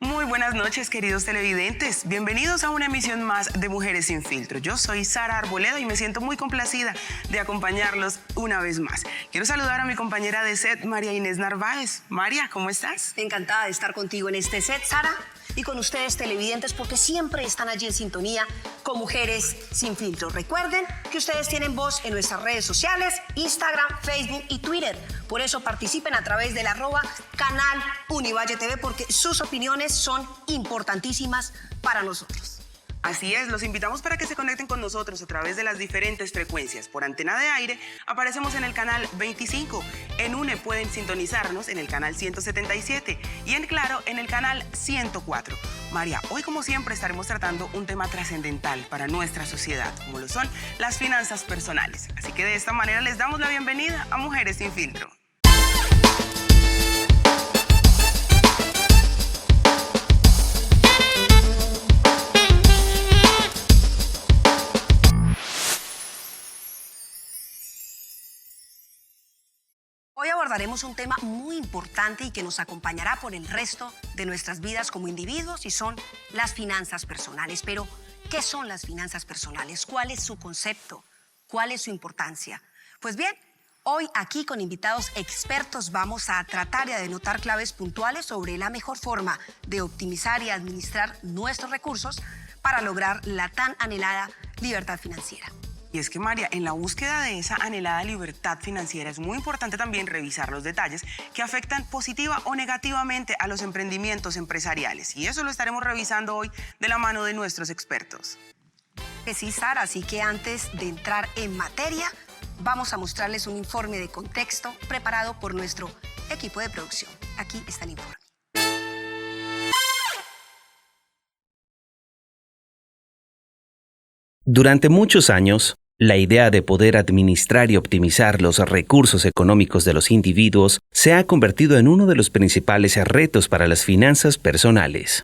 Muy buenas noches, queridos televidentes. Bienvenidos a una emisión más de Mujeres sin Filtro. Yo soy Sara Arboleda y me siento muy complacida de acompañarlos una vez más. Quiero saludar a mi compañera de set, María Inés Narváez. María, ¿cómo estás? Encantada de estar contigo en este set, Sara, y con ustedes televidentes, porque siempre están allí en sintonía con Mujeres sin Filtro. Recuerden que ustedes tienen voz en nuestras redes sociales, Instagram, Facebook y Twitter. Por eso participen a través del @canal Univalle TV, porque sus opiniones son importantísimas para nosotros. Así es, los invitamos para que se conecten con nosotros a través de las diferentes frecuencias. Por antena de aire, aparecemos en el canal 25. En UNE pueden sintonizarnos en el canal 177 y en Claro en el canal 104. María, hoy como siempre estaremos tratando un tema trascendental para nuestra sociedad, como lo son las finanzas personales. Así que de esta manera les damos la bienvenida a Mujeres sin Filtro. Hoy abordaremos un tema muy importante y que nos acompañará por el resto de nuestras vidas como individuos, y son las finanzas personales. Pero, ¿qué son las finanzas personales? ¿Cuál es su concepto? ¿Cuál es su importancia? Pues bien, hoy aquí con invitados expertos vamos a tratar y a denotar claves puntuales sobre la mejor forma de optimizar y administrar nuestros recursos para lograr la tan anhelada libertad financiera. Y es que, María, en la búsqueda de esa anhelada libertad financiera es muy importante también revisar los detalles que afectan positiva o negativamente a los emprendimientos empresariales. Y eso lo estaremos revisando hoy de la mano de nuestros expertos. Sí, Sara, así que antes de entrar en materia, vamos a mostrarles un informe de contexto preparado por nuestro equipo de producción. Aquí está el informe. Durante muchos años, la idea de poder administrar y optimizar los recursos económicos de los individuos se ha convertido en uno de los principales retos para las finanzas personales.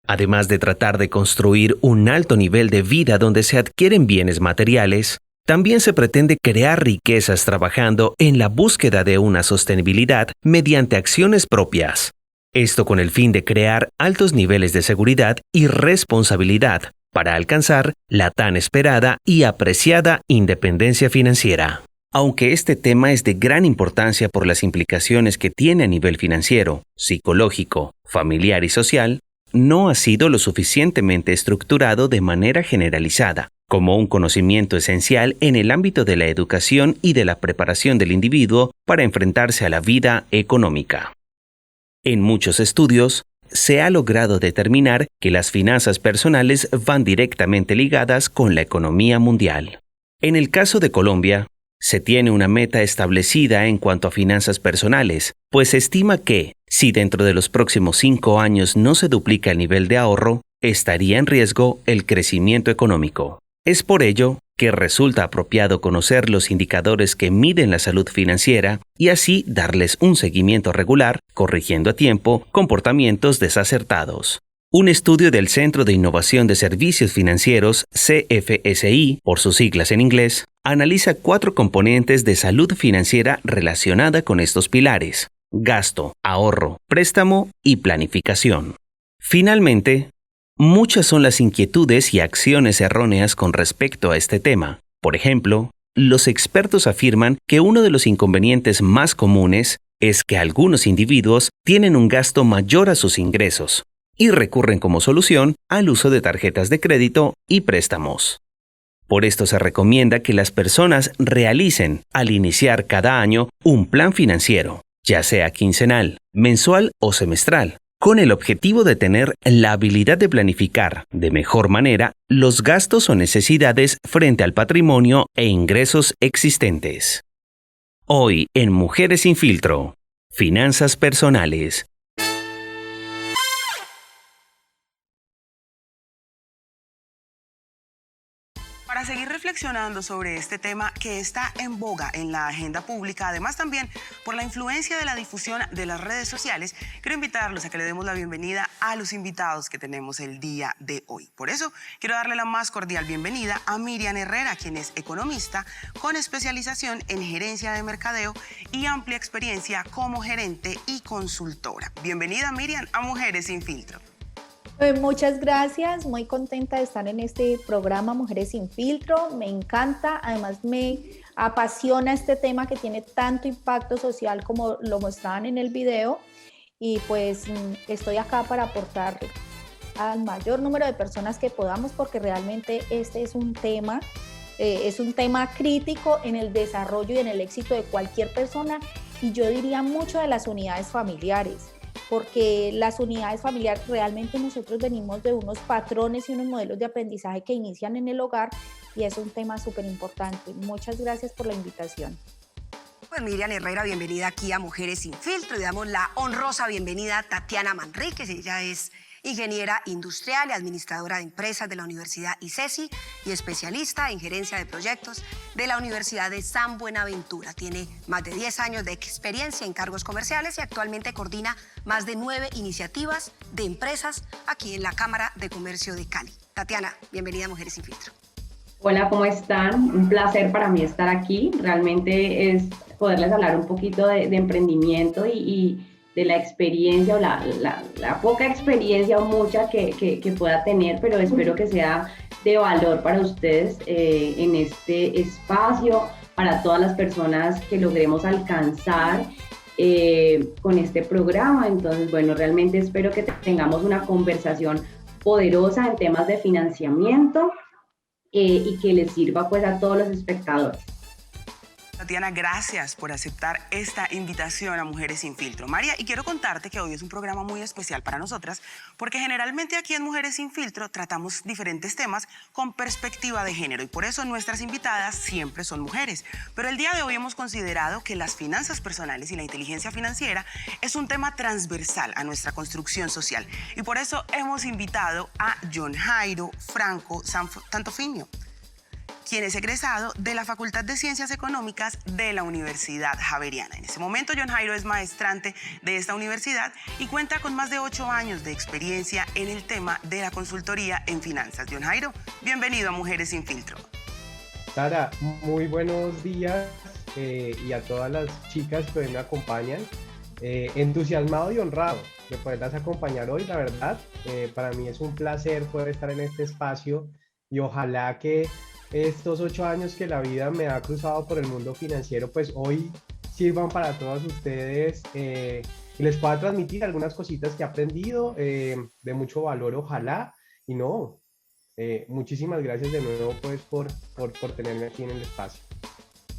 Además de tratar de construir un alto nivel de vida donde se adquieren bienes materiales, también se pretende crear riquezas trabajando en la búsqueda de una sostenibilidad mediante acciones propias. Esto con el fin de crear altos niveles de seguridad y responsabilidad para alcanzar la tan esperada y apreciada independencia financiera. Aunque este tema es de gran importancia por las implicaciones que tiene a nivel financiero, psicológico, familiar y social, no ha sido lo suficientemente estructurado de manera generalizada, como un conocimiento esencial en el ámbito de la educación y de la preparación del individuo para enfrentarse a la vida económica. En muchos estudios, se ha logrado determinar que las finanzas personales van directamente ligadas con la economía mundial. En el caso de Colombia, se tiene una meta establecida en cuanto a finanzas personales, pues se estima que, si dentro de los próximos 5 años no se duplica el nivel de ahorro, estaría en riesgo el crecimiento económico. Es por ello que resulta apropiado conocer los indicadores que miden la salud financiera y así darles un seguimiento regular, corrigiendo a tiempo comportamientos desacertados. Un estudio del Centro de Innovación de Servicios Financieros, CFSI, por sus siglas en inglés, analiza 4 componentes de salud financiera relacionada con estos pilares: gasto, ahorro, préstamo y planificación. Finalmente, muchas son las inquietudes y acciones erróneas con respecto a este tema. Por ejemplo, los expertos afirman que uno de los inconvenientes más comunes es que algunos individuos tienen un gasto mayor a sus ingresos y recurren como solución al uso de tarjetas de crédito y préstamos. Por esto se recomienda que las personas realicen, al iniciar cada año, un plan financiero, ya sea quincenal, mensual o semestral, con el objetivo de tener la habilidad de planificar de mejor manera los gastos o necesidades frente al patrimonio e ingresos existentes. Hoy en Mujeres sin Filtro, finanzas personales. Para seguir reflexionando sobre este tema que está en boga en la agenda pública, además también por la influencia de la difusión de las redes sociales, quiero invitarlos a que le demos la bienvenida a los invitados que tenemos el día de hoy. Por eso, quiero darle la más cordial bienvenida a Miriam Herrera, quien es economista con especialización en gerencia de mercadeo y amplia experiencia como gerente y consultora. Bienvenida, Miriam, a Mujeres sin Filtro. Muchas gracias, muy contenta de estar en este programa Mujeres sin Filtro, me encanta, además me apasiona este tema que tiene tanto impacto social como lo mostraban en el video y pues estoy acá para aportar al mayor número de personas que podamos porque realmente este es un tema crítico en el desarrollo y en el éxito de cualquier persona y yo diría mucho de las unidades familiares. Porque las unidades familiares realmente nosotros venimos de unos patrones y unos modelos de aprendizaje que inician en el hogar y es un tema súper importante. Muchas gracias por la invitación. Pues Miriam Herrera, bienvenida aquí a Mujeres sin Filtro y damos la honrosa bienvenida a Tatiana Manríquez. Ella es ingeniera industrial y administradora de empresas de la Universidad ICESI y especialista en gerencia de proyectos de la Universidad de San Buenaventura. Tiene más de 10 años de experiencia en cargos comerciales y actualmente coordina más de 9 iniciativas de empresas aquí en la Cámara de Comercio de Cali. Tatiana, bienvenida a Mujeres sin Filtro. Hola, ¿cómo están? Un placer para mí estar aquí. Realmente es poderles hablar un poquito de emprendimiento y de la experiencia o la poca experiencia o mucha que pueda tener, pero espero que sea de valor para ustedes en este espacio, para todas las personas que logremos alcanzar con este programa. Entonces, bueno, realmente espero que tengamos una conversación poderosa en temas de financiamiento y que les sirva pues a todos los espectadores. Tatiana, gracias por aceptar esta invitación a Mujeres sin Filtro. María, y quiero contarte que hoy es un programa muy especial para nosotras porque generalmente aquí en Mujeres sin Filtro tratamos diferentes temas con perspectiva de género y por eso nuestras invitadas siempre son mujeres. Pero el día de hoy hemos considerado que las finanzas personales y la inteligencia financiera es un tema transversal a nuestra construcción social y por eso hemos invitado a John Jairo Franco Santofimio, quien es egresado de la Facultad de Ciencias Económicas de la Universidad Javeriana. En ese momento, John Jairo es maestrante de esta universidad y cuenta con más de 8 años de experiencia en el tema de la consultoría en finanzas. John Jairo, bienvenido a Mujeres sin Filtro. Sara, muy buenos días y a todas las chicas que hoy me acompañan. Entusiasmado y honrado de poderlas acompañar hoy, la verdad. Para mí es un placer poder estar en este espacio y ojalá que estos 8 años que la vida me ha cruzado por el mundo financiero, pues hoy sirvan para todos ustedes y les pueda transmitir algunas cositas que he aprendido de mucho valor, ojalá. Y no, muchísimas gracias de nuevo pues por tenerme aquí en el espacio.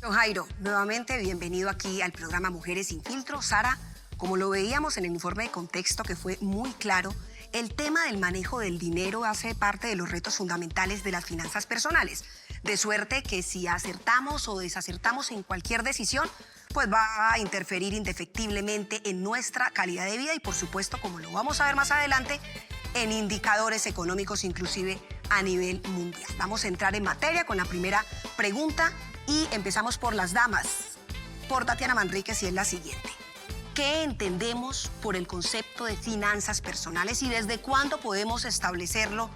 Don Jairo, nuevamente bienvenido aquí al programa Mujeres sin Filtro. Sara, como lo veíamos en el informe de contexto que fue muy claro, el tema del manejo del dinero hace parte de los retos fundamentales de las finanzas personales. De suerte que si acertamos o desacertamos en cualquier decisión, pues va a interferir indefectiblemente en nuestra calidad de vida y, por supuesto, como lo vamos a ver más adelante, en indicadores económicos, inclusive a nivel mundial. Vamos a entrar en materia con la primera pregunta y empezamos por las damas, por Tatiana Manríquez, y es la siguiente. ¿Qué entendemos por el concepto de finanzas personales y desde cuándo podemos establecerlo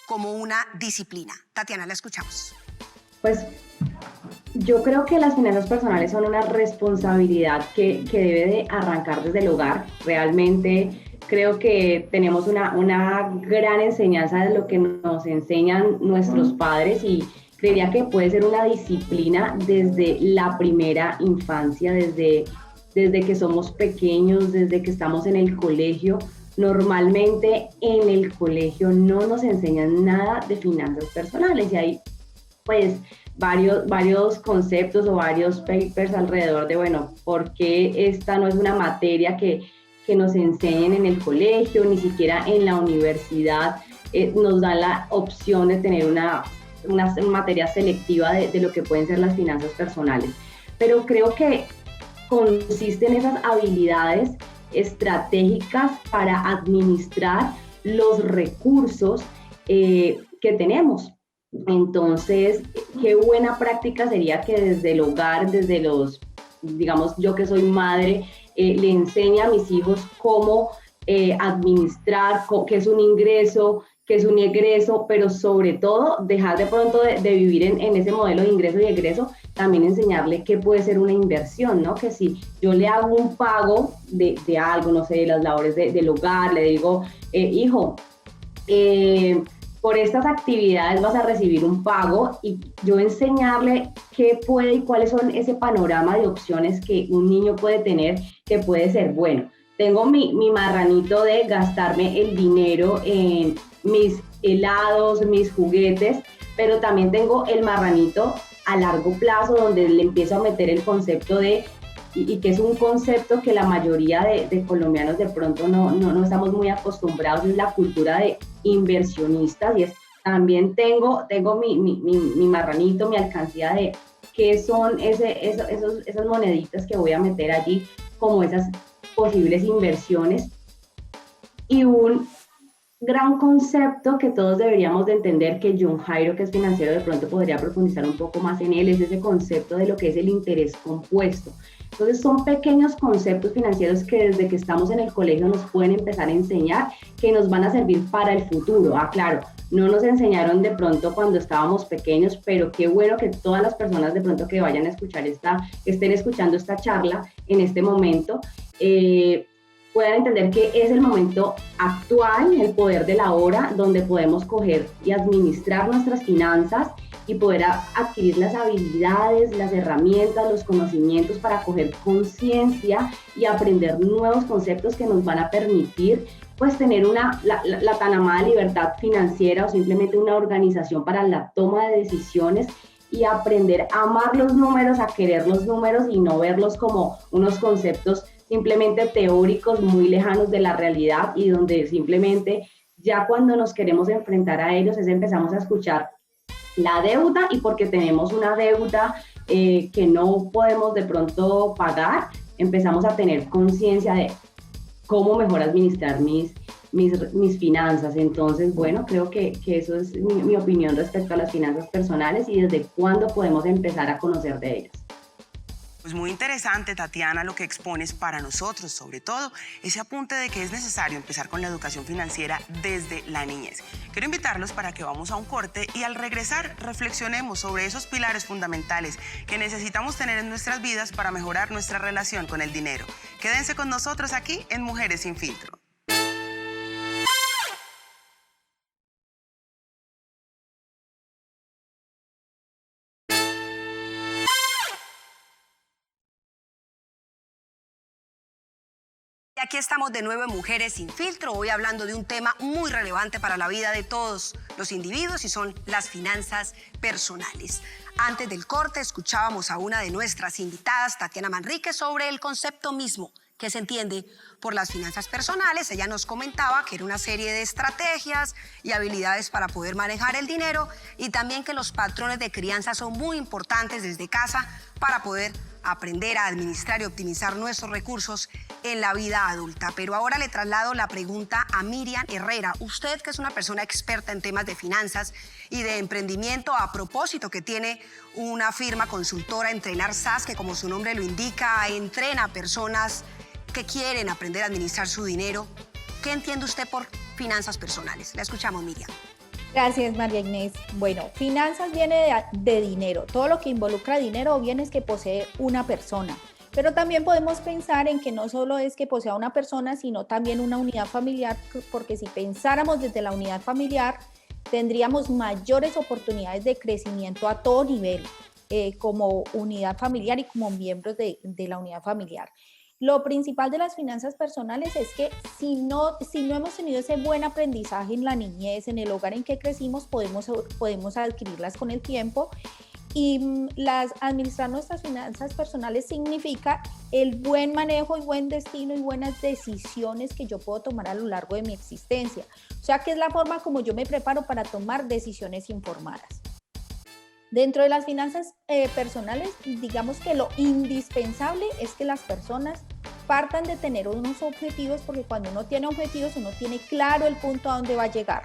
como una disciplina? Tatiana, la escuchamos. Pues yo creo que las finanzas personales son una responsabilidad que debe de arrancar desde el hogar. Realmente creo que tenemos una gran enseñanza de lo que nos enseñan nuestros padres y creería que puede ser una disciplina desde la primera infancia, desde que somos pequeños, desde que estamos en el colegio. Normalmente en el colegio no nos enseñan nada de finanzas personales y hay pues varios conceptos o varios papers alrededor de, bueno, por qué esta no es una materia que nos enseñen en el colegio, ni siquiera en la universidad nos dan la opción de tener una materia selectiva de lo que pueden ser las finanzas personales. Pero creo que consiste en esas habilidades estratégicas para administrar los recursos que tenemos. Entonces, qué buena práctica sería que desde el hogar, desde digamos, yo que soy madre, le enseñe a mis hijos cómo administrar, qué es un ingreso, qué es un egreso, pero sobre todo dejar de pronto de vivir en ese modelo de ingreso y egreso, también enseñarle qué puede ser una inversión, ¿no? Que si yo le hago un pago de algo, no sé, de las labores del hogar, le digo, hijo, por estas actividades vas a recibir un pago, y yo enseñarle qué puede y cuáles son ese panorama de opciones que un niño puede tener, que puede ser bueno. Tengo mi marranito de gastarme el dinero en mis helados, mis juguetes, pero también tengo el marranito a largo plazo, donde le empiezo a meter el concepto de, y que es un concepto que la mayoría de colombianos de pronto no estamos muy acostumbrados, es la cultura de inversionistas, y es, también tengo mi marranito, mi alcancía de qué son esas moneditas que voy a meter allí como esas posibles inversiones. Y un gran concepto que todos deberíamos de entender, que John Jairo, que es financiero, de pronto podría profundizar un poco más en él, es ese concepto de lo que es el interés compuesto. Entonces son pequeños conceptos financieros que desde que estamos en el colegio nos pueden empezar a enseñar, que nos van a servir para el futuro. Claro, no nos enseñaron de pronto cuando estábamos pequeños, pero qué bueno que todas las personas de pronto que vayan a escuchar estén escuchando esta charla en este momento, puedan entender que es el momento actual, el poder de la hora, donde podemos coger y administrar nuestras finanzas y poder adquirir las habilidades, las herramientas, los conocimientos para coger conciencia y aprender nuevos conceptos que nos van a permitir pues tener la tan amada libertad financiera, o simplemente una organización para la toma de decisiones, y aprender a amar los números, a querer los números y no verlos como unos conceptos simplemente teóricos muy lejanos de la realidad, y donde simplemente ya cuando nos queremos enfrentar a ellos empezamos a escuchar la deuda, y porque tenemos una deuda que no podemos de pronto pagar, empezamos a tener conciencia de cómo mejor administrar mis finanzas. Entonces, bueno, creo que eso es mi opinión respecto a las finanzas personales y desde cuándo podemos empezar a conocer de ellas. Pues muy interesante, Tatiana, lo que expones para nosotros, sobre todo ese apunte de que es necesario empezar con la educación financiera desde la niñez. Quiero invitarlos para que vamos a un corte y al regresar reflexionemos sobre esos pilares fundamentales que necesitamos tener en nuestras vidas para mejorar nuestra relación con el dinero. Quédense con nosotros aquí en Mujeres sin Filtro. Y aquí estamos de nuevo en Mujeres sin Filtro, hoy hablando de un tema muy relevante para la vida de todos los individuos, y son las finanzas personales. Antes del corte escuchábamos a una de nuestras invitadas, Tatiana Manrique, sobre el concepto mismo que se entiende por las finanzas personales. Ella nos comentaba que era una serie de estrategias y habilidades para poder manejar el dinero, y también que los patrones de crianza son muy importantes desde casa para poder aprender a administrar y optimizar nuestros recursos en la vida adulta. Pero ahora le traslado la pregunta a Miriam Herrera. Usted, que es una persona experta en temas de finanzas y de emprendimiento, a propósito que tiene una firma consultora, Entrenar SAS, que como su nombre lo indica, entrena a personas que quieren aprender a administrar su dinero. ¿Qué entiende usted por finanzas personales? La escuchamos, Miriam. Gracias, María Inés. Bueno, finanzas viene de dinero. Todo lo que involucra dinero o bienes que posee una persona. Pero también podemos pensar en que no solo es que posea una persona, sino también una unidad familiar, porque si pensáramos desde la unidad familiar, tendríamos mayores oportunidades de crecimiento a todo nivel, como unidad familiar y como miembros de la unidad familiar. Lo principal de las finanzas personales es que si no hemos tenido ese buen aprendizaje en la niñez, en el hogar en que crecimos, podemos adquirirlas con el tiempo. Y administrar nuestras finanzas personales significa el buen manejo y buen destino y buenas decisiones que yo puedo tomar a lo largo de mi existencia. O sea, que es la forma como yo me preparo para tomar decisiones informadas. Dentro de las finanzas personales, digamos que lo indispensable es que las personas partan de tener unos objetivos, porque cuando uno tiene objetivos, uno tiene claro el punto a donde va a llegar.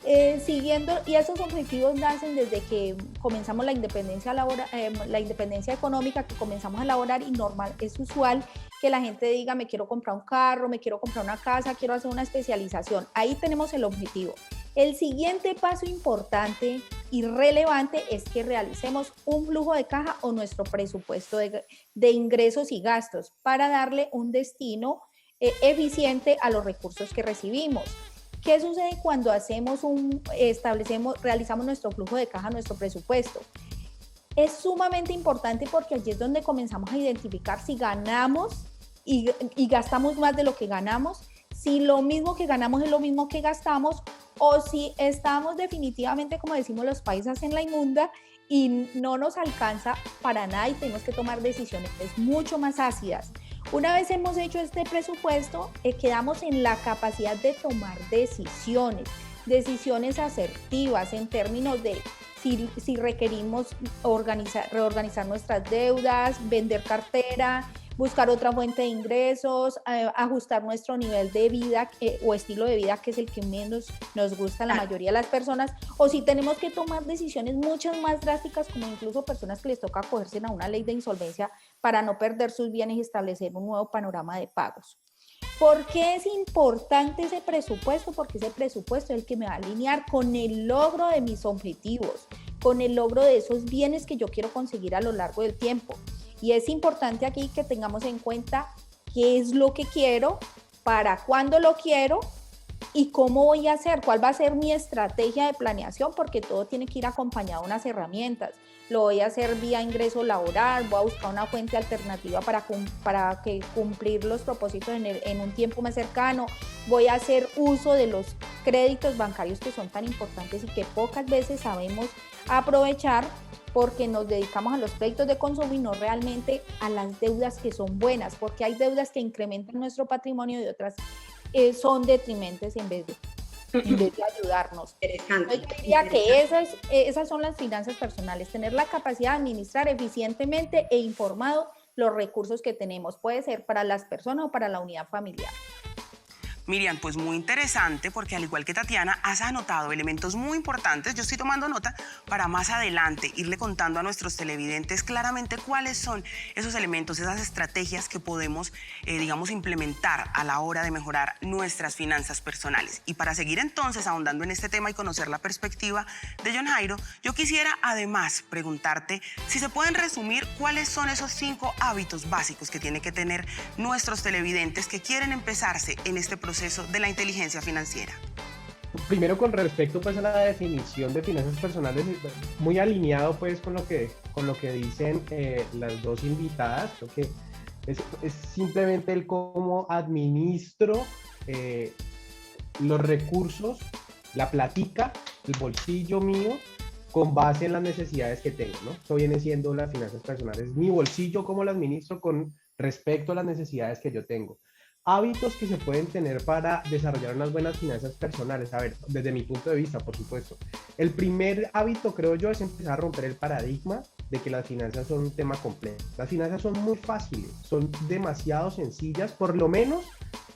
Y esos objetivos nacen desde que comenzamos la independencia económica, que comenzamos a elaborar, y normal, es usual que la gente diga: me quiero comprar un carro, me quiero comprar una casa, quiero hacer una especialización. Ahí tenemos el objetivo. El siguiente paso importante y relevante es que realicemos un flujo de caja o nuestro presupuesto de ingresos y gastos para darle un destino eficiente a los recursos que recibimos. ¿Qué sucede cuando realizamos nuestro flujo de caja, nuestro presupuesto? Es sumamente importante porque allí es donde comenzamos a identificar si ganamos y gastamos más de lo que ganamos, si lo mismo que ganamos es lo mismo que gastamos, o si estamos definitivamente, como decimos los paisas, en la inmunda y no nos alcanza para nada y tenemos que tomar decisiones mucho más ácidas. Una vez hemos hecho este presupuesto, quedamos en la capacidad de tomar decisiones asertivas en términos de si requerimos reorganizar nuestras deudas, vender cartera, buscar otra fuente de ingresos, ajustar nuestro nivel de vida o estilo de vida, que es el que menos nos gusta a la mayoría de las personas, o si tenemos que tomar decisiones muchas más drásticas, como incluso personas que les toca acogerse a una ley de insolvencia para no perder sus bienes y establecer un nuevo panorama de pagos. ¿Por qué es importante ese presupuesto? Porque ese presupuesto es el que me va a alinear con el logro de mis objetivos, con el logro de esos bienes que yo quiero conseguir a lo largo del tiempo. Y es importante aquí que tengamos en cuenta qué es lo que quiero, para cuándo lo quiero y cómo voy a hacer, cuál va a ser mi estrategia de planeación, porque todo tiene que ir acompañado de unas herramientas. Lo voy a hacer vía ingreso laboral, voy a buscar una fuente alternativa para cumplir los propósitos en un tiempo más cercano, voy a hacer uso de los créditos bancarios que son tan importantes y que pocas veces sabemos aprovechar, porque nos dedicamos a los créditos de consumo y no realmente a las deudas que son buenas, porque hay deudas que incrementan nuestro patrimonio y otras son detrimentes en vez de ayudarnos. Interesante. Yo diría que esas son las finanzas personales, tener la capacidad de administrar eficientemente e informado los recursos que tenemos, puede ser para las personas o para la unidad familiar. Miriam, pues muy interesante porque al igual que Tatiana, has anotado elementos muy importantes. Yo estoy tomando nota para más adelante irle contando a nuestros televidentes claramente cuáles son esos elementos, esas estrategias que podemos, implementar a la hora de mejorar nuestras finanzas personales. Y para seguir entonces ahondando en este tema y conocer la perspectiva de John Jairo, yo quisiera además preguntarte si se pueden resumir cuáles son esos 5 hábitos básicos que tienen que tener nuestros televidentes que quieren empezarse en este proceso de la inteligencia financiera. Primero, con respecto pues a la definición de finanzas personales, muy alineado pues con lo que dicen las dos invitadas. Creo que es simplemente el cómo administro los recursos, la platica, el bolsillo mío, con base en las necesidades que tengo, ¿no? Eso viene siendo las finanzas personales. Mi bolsillo, cómo lo administro con respecto a las necesidades que yo tengo. Hábitos que se pueden tener para desarrollar unas buenas finanzas personales. A ver, desde mi punto de vista, por supuesto. El primer hábito, creo yo, es empezar a romper el paradigma de que las finanzas son un tema complejo. Las finanzas son muy fáciles, son demasiado sencillas, por lo menos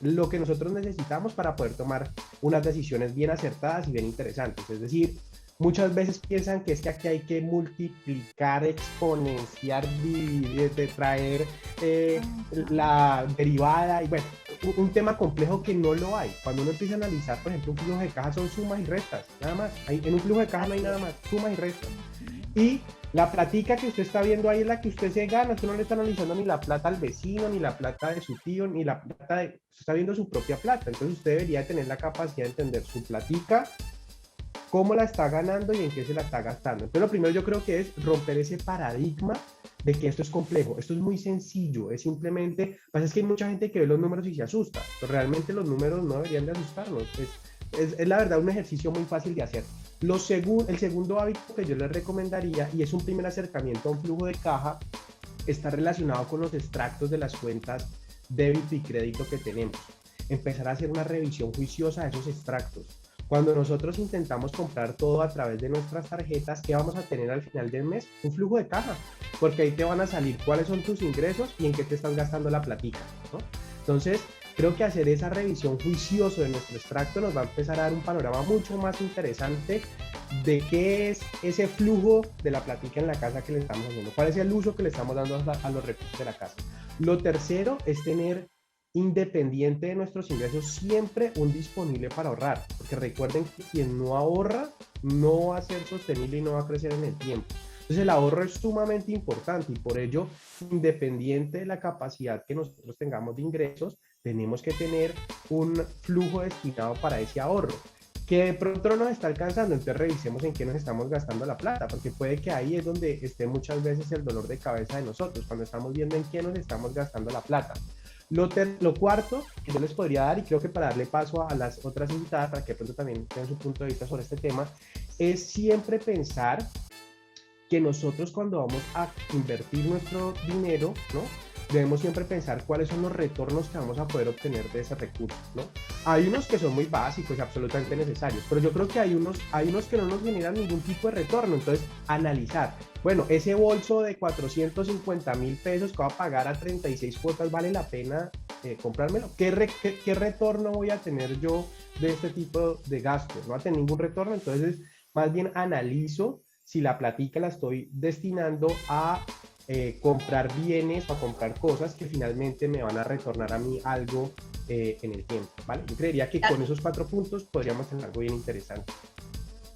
lo que nosotros necesitamos para poder tomar unas decisiones bien acertadas y bien interesantes. Es decir, muchas veces piensan que es que aquí hay que multiplicar, exponenciar, dividir, traer la derivada y bueno, un tema complejo que no lo hay. Cuando uno empieza a analizar, por ejemplo, un flujo de caja son sumas y restas, nada más. En un flujo de caja no hay nada más, sumas y restas. Y la platica que usted está viendo ahí es la que usted se gana. Usted no le está analizando ni la plata al vecino, ni la plata de su tío, ni la plata de... Usted está viendo su propia plata. Entonces usted debería tener la capacidad de entender su platica, cómo la está ganando y en qué se la está gastando. Entonces lo primero yo creo que es romper ese paradigma de que esto es complejo. Esto es muy sencillo, es simplemente... Lo que pasa es que hay mucha gente que ve los números y se asusta, pero realmente los números no deberían de asustarnos. Es la verdad un ejercicio muy fácil de hacer. El segundo hábito que yo les recomendaría, y es un primer acercamiento a un flujo de caja, está relacionado con los extractos de las cuentas débito y crédito que tenemos. Empezar a hacer una revisión juiciosa de esos extractos. Cuando nosotros intentamos comprar todo a través de nuestras tarjetas, ¿qué vamos a tener al final del mes? Un flujo de caja, porque ahí te van a salir cuáles son tus ingresos y en qué te estás gastando la platica, ¿no? Entonces, creo que hacer esa revisión juiciosa de nuestro extracto nos va a empezar a dar un panorama mucho más interesante de qué es ese flujo de la platica en la casa que le estamos haciendo, cuál es el uso que le estamos dando a los recursos de la casa. Lo tercero es tener, independiente de nuestros ingresos, siempre un disponible para ahorrar, porque recuerden que quien no ahorra no va a ser sostenible y no va a crecer en el tiempo. Entonces el ahorro es sumamente importante y por ello, independiente de la capacidad que nosotros tengamos de ingresos, tenemos que tener un flujo destinado para ese ahorro, que de pronto no nos está alcanzando, entonces revisemos en qué nos estamos gastando la plata, porque puede que ahí es donde esté muchas veces el dolor de cabeza de nosotros, cuando estamos viendo en qué nos estamos gastando la plata. Lo cuarto que yo les podría dar, y creo que para darle paso a las otras invitadas, para que de pronto también tengan su punto de vista sobre este tema, es siempre pensar que nosotros cuando vamos a invertir nuestro dinero, ¿no?, debemos siempre pensar cuáles son los retornos que vamos a poder obtener de ese recurso, ¿no? Hay unos que son muy básicos y absolutamente necesarios, pero yo creo que hay unos que no nos generan ningún tipo de retorno. Entonces, analizar, bueno, ese bolso de 450,000 pesos que va a pagar a 36 cuotas, ¿vale la pena comprármelo? ¿Qué retorno voy a tener yo de este tipo de gastos? No va a tener ningún retorno, entonces más bien analizo si la platica la estoy destinando a comprar bienes o a comprar cosas que finalmente me van a retornar a mí algo en el tiempo, ¿vale? Yo creería que con esos 4 puntos podríamos tener algo bien interesante.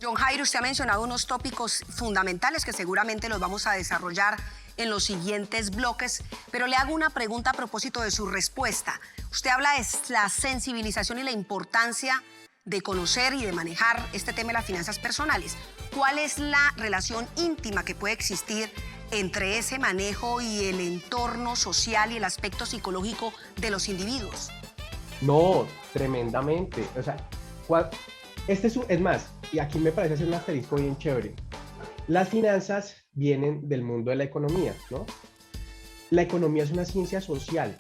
John Jairo, usted ha mencionado unos tópicos fundamentales que seguramente los vamos a desarrollar en los siguientes bloques, pero le hago una pregunta a propósito de su respuesta. Usted habla de la sensibilización y la importancia de conocer y de manejar este tema de las finanzas personales. ¿Cuál es la relación íntima que puede existir entre ese manejo y el entorno social y el aspecto psicológico de los individuos? No, tremendamente. O sea, es más, y aquí me parece hacer un asterisco bien chévere. Las finanzas vienen del mundo de la economía, ¿no? La economía es una ciencia social.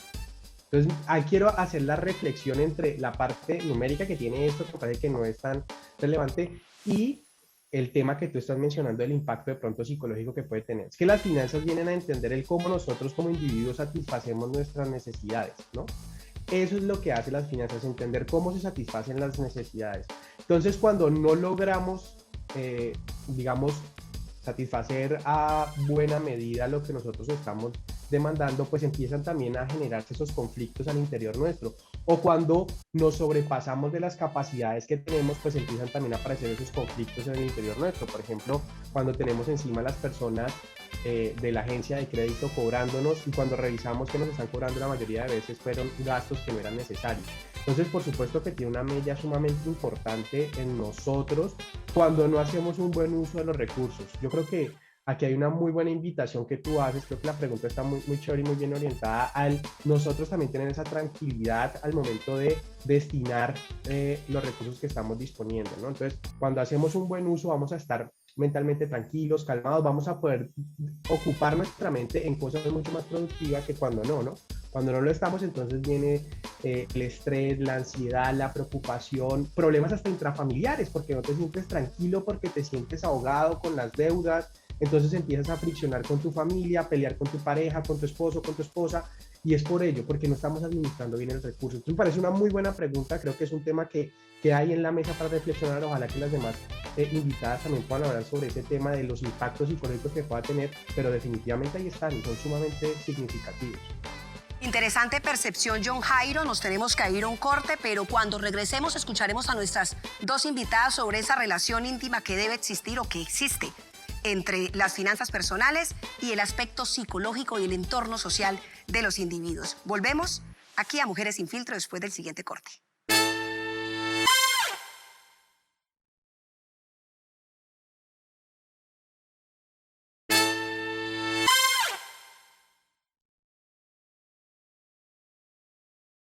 Entonces, quiero hacer la reflexión entre la parte numérica que tiene esto, que parece que no es tan relevante, y el tema que tú estás mencionando, el impacto de pronto psicológico que puede tener. Es que las finanzas vienen a entender el cómo nosotros como individuos satisfacemos nuestras necesidades, ¿no? Eso es lo que hace las finanzas, entender cómo se satisfacen las necesidades. Entonces, cuando no logramos, digamos, satisfacer a buena medida lo que nosotros estamos demandando, pues empiezan también a generarse esos conflictos al interior nuestro. O cuando nos sobrepasamos de las capacidades que tenemos, pues empiezan también a aparecer esos conflictos en el interior nuestro. Por ejemplo, cuando tenemos encima a las personas de la agencia de crédito cobrándonos, y cuando revisamos que nos están cobrando, la mayoría de veces fueron gastos que no eran necesarios. Entonces, por supuesto que tiene una mella sumamente importante en nosotros cuando no hacemos un buen uso de los recursos. Yo creo que aquí hay una muy buena invitación que tú haces. Creo que la pregunta está muy chévere y muy bien orientada al nosotros también tener esa tranquilidad al momento de destinar los recursos que estamos disponiendo, ¿no? Entonces, cuando hacemos un buen uso, vamos a estar mentalmente tranquilos, calmados, vamos a poder ocupar nuestra mente en cosas mucho más productivas que cuando no, ¿no? Cuando no lo estamos, entonces viene el estrés, la ansiedad, la preocupación, problemas hasta intrafamiliares, porque no te sientes tranquilo, porque te sientes ahogado con las deudas. Entonces empiezas a friccionar con tu familia, a pelear con tu pareja, con tu esposo, con tu esposa, y es por ello, porque no estamos administrando bien el recurso. Entonces me parece una muy buena pregunta, creo que es un tema que hay en la mesa para reflexionar. Ojalá que las demás invitadas también puedan hablar sobre ese tema de los impactos psicológicos que pueda tener, pero definitivamente ahí están y son sumamente significativos. Interesante percepción, John Jairo. Nos tenemos que ir a un corte, pero cuando regresemos escucharemos a nuestras 2 invitadas sobre esa relación íntima que debe existir o que existe entre las finanzas personales y el aspecto psicológico y el entorno social de los individuos. Volvemos aquí a Mujeres sin Filtro después del siguiente corte.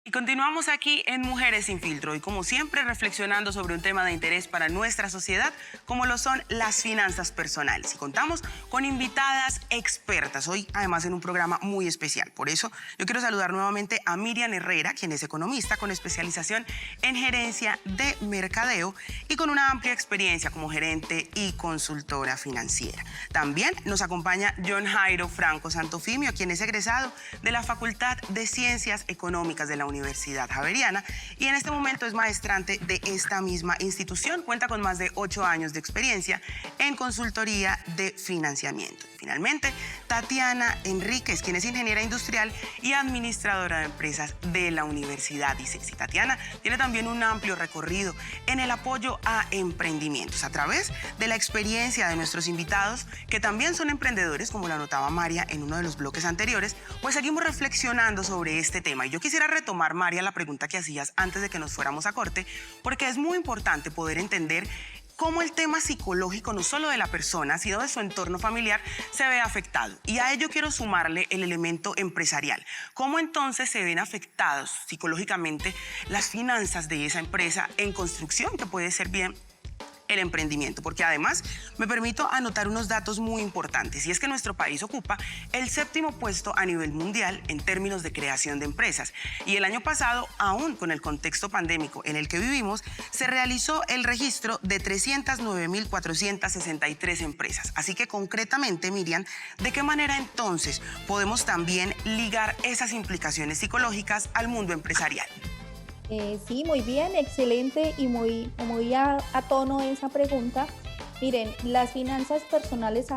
Y continuamos aquí en Mujeres sin Filtro y como siempre reflexionando sobre un tema de interés para nuestra sociedad como lo son las finanzas personales. Y contamos con invitadas expertas hoy, además en un programa muy especial. Por eso yo quiero saludar nuevamente a Miriam Herrera, quien es economista con especialización en gerencia de mercadeo y con una amplia experiencia como gerente y consultora financiera. También nos acompaña John Jairo Franco Santofimio, quien es egresado de la Facultad de Ciencias Económicas de la Universidad Javeriana y en este momento es maestrante de esta misma institución. Cuenta con más de 8 años de experiencia en consultoría de financiamiento. Finalmente, Tatiana Enríquez, quien es ingeniera industrial y administradora de empresas de la Universidad ICESI. Tatiana tiene también un amplio recorrido en el apoyo a emprendimientos a través de la experiencia de nuestros invitados, que también son emprendedores, como lo anotaba María en uno de los bloques anteriores. Pues seguimos reflexionando sobre este tema. Y yo quisiera retomar, María, la pregunta que hacías antes de que nos fuéramos a corte, porque es muy importante poder entender cómo el tema psicológico, no solo de la persona, sino de su entorno familiar, se ve afectado. Y a ello quiero sumarle el elemento empresarial. ¿Cómo entonces se ven afectados psicológicamente las finanzas de esa empresa en construcción, que puede ser bien el emprendimiento? Porque además me permito anotar unos datos muy importantes, y es que nuestro país ocupa el 7º puesto a nivel mundial en términos de creación de empresas, y el año pasado, aún con el contexto pandémico en el que vivimos, se realizó el registro de 309.463 empresas. Así que concretamente, Miriam, ¿de qué manera entonces podemos también ligar esas implicaciones psicológicas al mundo empresarial? Sí, muy bien, excelente y muy a tono esa pregunta. Miren, las finanzas personales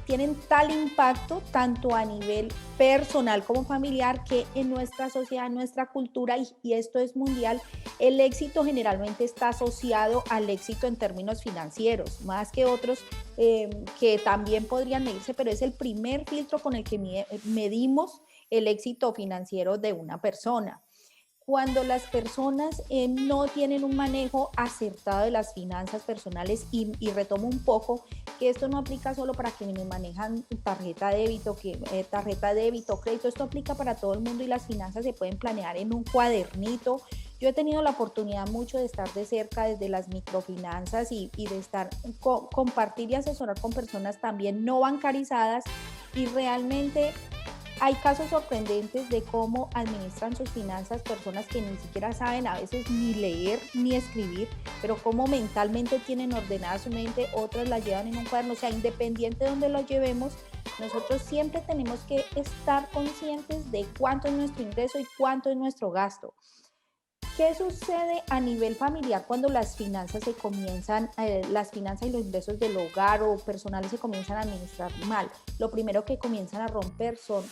tienen tal impacto tanto a nivel personal como familiar, que en nuestra sociedad, en nuestra cultura, y esto es mundial, el éxito generalmente está asociado al éxito en términos financieros, más que otros que también podrían medirse, pero es el primer filtro con el que medimos el éxito financiero de una persona. Cuando las personas no tienen un manejo acertado de las finanzas personales, y retomo un poco que esto no aplica solo para quienes manejan tarjeta débito, crédito, esto aplica para todo el mundo, y las finanzas se pueden planear en un cuadernito. Yo he tenido la oportunidad mucho de estar de cerca desde las microfinanzas y de compartir y asesorar con personas también no bancarizadas, y realmente hay casos sorprendentes de cómo administran sus finanzas personas que ni siquiera saben a veces ni leer ni escribir, pero cómo mentalmente tienen ordenada su mente, otras la llevan en un cuaderno. O sea, independiente de donde lo llevemos, nosotros siempre tenemos que estar conscientes de cuánto es nuestro ingreso y cuánto es nuestro gasto. ¿Qué sucede a nivel familiar cuando las finanzas las finanzas y los ingresos del hogar o personales se comienzan a administrar mal? Lo primero que comienzan a romper son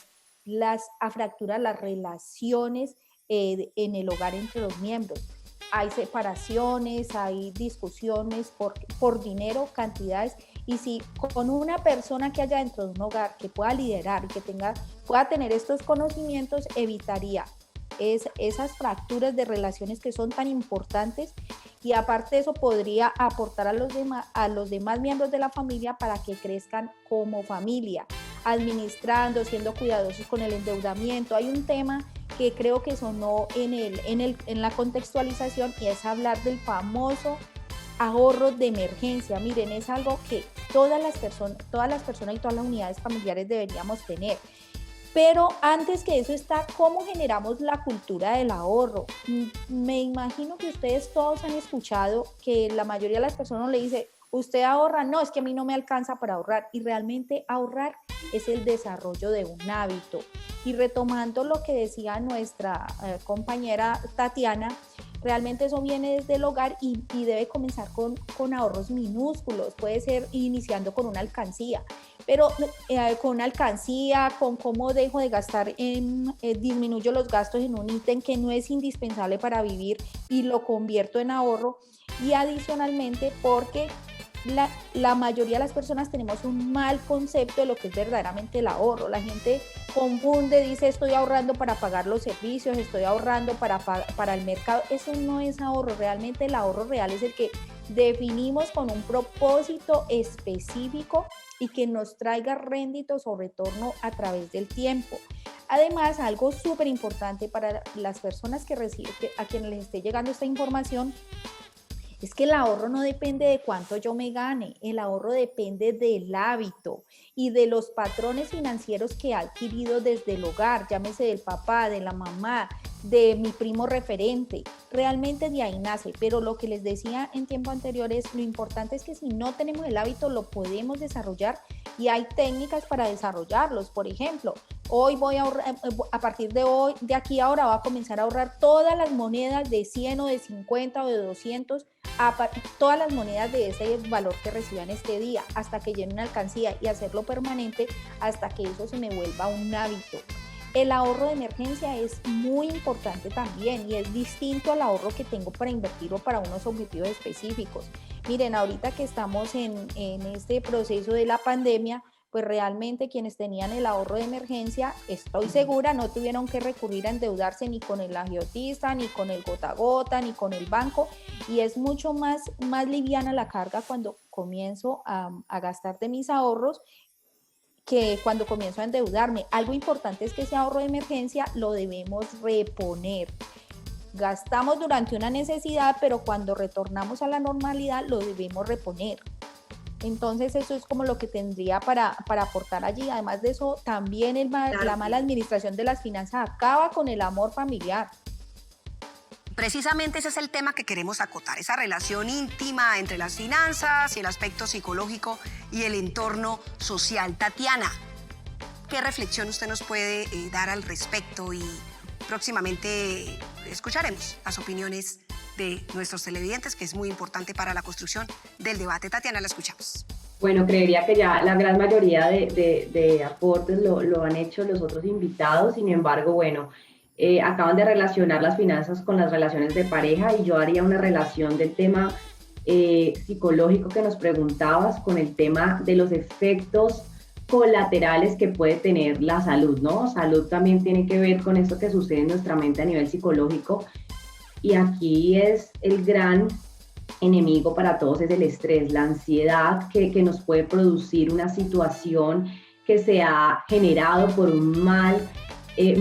a fracturar las relaciones en el hogar entre los miembros. Hay separaciones, hay discusiones por dinero, cantidades, y si con una persona que haya dentro de un hogar que pueda liderar y que pueda tener estos conocimientos, evitaría esas fracturas de relaciones que son tan importantes, y aparte de eso podría aportar a los demás miembros de la familia para que crezcan como familia, administrando, siendo cuidadosos con el endeudamiento. Hay un tema que creo que sonó en la contextualización, y es hablar del famoso ahorro de emergencia. Miren, es algo que todas las personas y todas las unidades familiares deberíamos tener. Pero antes que eso está cómo generamos la cultura del ahorro. Me imagino que ustedes todos han escuchado que la mayoría de las personas le dice: ¿usted ahorra? No, es que a mí no me alcanza para ahorrar. Y realmente ahorrar es el desarrollo de un hábito. Y retomando lo que decía nuestra compañera Tatiana, realmente eso viene desde el hogar, y debe comenzar con ahorros minúsculos. Puede ser iniciando con una alcancía, pero con una alcancía, con cómo dejo de gastar disminuyo los gastos en un ítem que no es indispensable para vivir y lo convierto en ahorro. Y adicionalmente, porque la mayoría de las personas tenemos un mal concepto de lo que es verdaderamente el ahorro. La gente confunde, dice: estoy ahorrando para pagar los servicios, estoy ahorrando para el mercado. Eso no es ahorro. Realmente el ahorro real es el que definimos con un propósito específico y que nos traiga réditos o retorno a través del tiempo. Además, algo súper importante para las personas a quienes les esté llegando esta información, es que el ahorro no depende de cuánto yo me gane, el ahorro depende del hábito y de los patrones financieros que ha adquirido desde el hogar, llámese del papá, de la mamá, de mi primo referente. Realmente de ahí nace, pero lo que les decía en tiempo anterior es lo importante es que si no tenemos el hábito lo podemos desarrollar y hay técnicas para desarrollarlos. Por ejemplo, hoy voy a ahorrar, a partir de hoy, de aquí a ahora voy a comenzar a ahorrar todas las monedas de 100 o de 50 o de 200, todas las monedas de ese valor que reciban este día hasta que llene una alcancía y hacerlo permanente hasta que eso se me vuelva un hábito. El ahorro de emergencia es muy importante también y es distinto al ahorro que tengo para invertir o para unos objetivos específicos. Miren, ahorita que estamos en este proceso de la pandemia, pues realmente quienes tenían el ahorro de emergencia, estoy segura, no tuvieron que recurrir a endeudarse ni con el agiotista, ni con el gota a gota, ni con el banco, y es mucho más liviana la carga cuando comienzo a gastar de mis ahorros que cuando comienzo a endeudarme. Algo importante es que ese ahorro de emergencia lo debemos reponer. Gastamos durante una necesidad, pero cuando retornamos a la normalidad lo debemos reponer. Entonces eso es como lo que tendría para aportar allí. Además de eso, también la mala administración de las finanzas acaba con el amor familiar. Precisamente ese es el tema que queremos acotar, esa relación íntima entre las finanzas y el aspecto psicológico y el entorno social. Tatiana, ¿qué reflexión usted nos puede dar al respecto? Y próximamente escucharemos las opiniones de nuestros televidentes, que es muy importante para la construcción del debate. Tatiana, la escuchamos. Bueno, creería que ya la gran mayoría de aportes lo han hecho los otros invitados. Sin embargo, bueno, acaban de relacionar las finanzas con las relaciones de pareja y yo haría una relación del tema psicológico que nos preguntabas con el tema de los efectos colaterales que puede tener la salud, ¿no? Salud también tiene que ver con esto que sucede en nuestra mente a nivel psicológico y aquí es el gran enemigo para todos, es el estrés, la ansiedad que nos puede producir una situación que se ha generado por un mal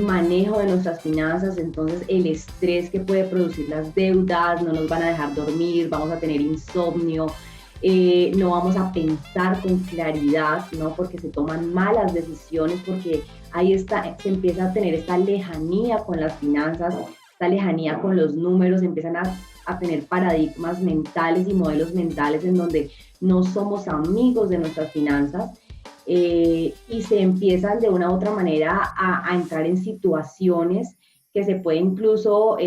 manejo de nuestras finanzas. Entonces el estrés que puede producir las deudas, no nos van a dejar dormir, vamos a tener insomnio, no vamos a pensar con claridad, ¿no? Porque se toman malas decisiones, porque se empieza a tener esta lejanía con las finanzas, esta lejanía con los números, empiezan a tener paradigmas mentales y modelos mentales en donde no somos amigos de nuestras finanzas. Y se empiezan de una u otra manera a entrar en situaciones que se puede incluso